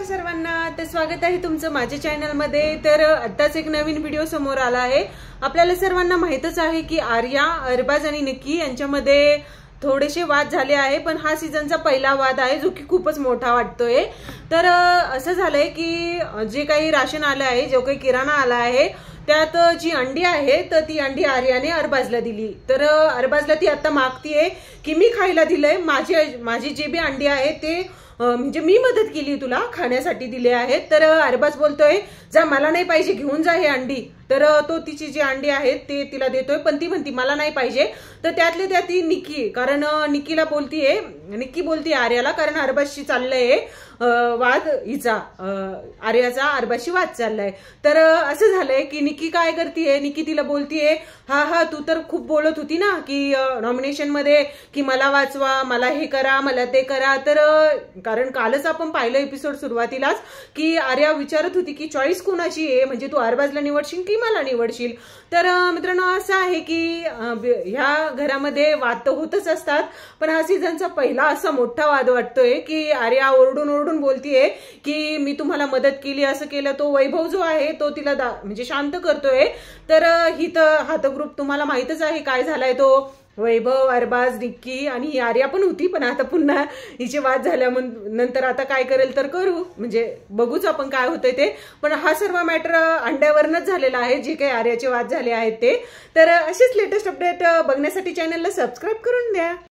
सर्वांना तर स्वागत आहे तुमचं माझ्या चॅनल मध्ये। तर आताच एक नवीन व्हिडिओ समोर आला आहे। आपल्याला सर्वांना माहितच आहे की आर्या, अरबाज आणि निक्की यांच्यामध्ये थोडेसे वाद झाले आहे, पण हा सीझनचा पहिला वाद आहे जो की खूपच मोठा वाटतोय। तर असं झालंय की जे काही राशन आलं आहे, जो काही किराणा आला आहे, त्यात जी अंडी आहे तर ती अंडी आर्याने अरबाजला दिली। तर अरबाजला ती आता मागतीये की मी खायला दिलंय, माझी जी बी अंडी आहे ते म्हणजे मी मदत केली, तुला खाण्यासाठी दिले आहेत। तर अरबाज बोलतोय जा, मला नाही पाहिजे, घेऊन जा हे अंडी। तर तो तिची जी अंडी आहेत ते तिला देतोय, पण ती म्हणती मला नाही पाहिजे। तर त्यातले त्यात ती निक्की, कारण निक्की बोलतीये आर्याला, कारण अरबाजशी चाललंय वाद, हिचा आर्याचा अरबाजशी वाद चाललाय। तर असं झालंय की निक्की काय करतीये, निक्की तिला बोलतीये हा तू तर खूप बोलत होती ना की नॉमिनेशन मध्ये की मला वाचवा, मला हे करा, मला ते करा। तर कारण कालच आपण पाहिलं एपिसोड सुरुवातीलाच की आर्या विचारत होती की चॉईस कोणाची आहे, म्हणजे तू अरबाजला निवडशील की मला निवडशील। तर मित्रांनो असं आहे की ह्या घरामध्ये वाद तर होतच असतात, पण हा सीझनचा पहिला असा मोठा वाद वाटतोय की आर्या ओरडून बोलतीये की मी तुम्हाला मदत केली, असं केलं। तो वैभव जो आहे तो तिला म्हणजे शांत करतोय। तर ही तर हा तर ग्रुप तुम्हाला माहितच आहे काय झालाय, तो वैभव, अरबाज, निक्की आणि ही आर्या पण होती, पण आता पुन्हा हिचे वाद झाल्या नंतर आता काय करेल तर करू, म्हणजे बघूच आपण काय होतंय ते। पण हा सर्व मॅटर अंड्यावरनच झालेला आहे, जे काही आर्याचे वाद झाले आहेत ते। तर असेच लेटेस्ट अपडेट बघण्यासाठी चॅनलला सबस्क्राईब करून द्या।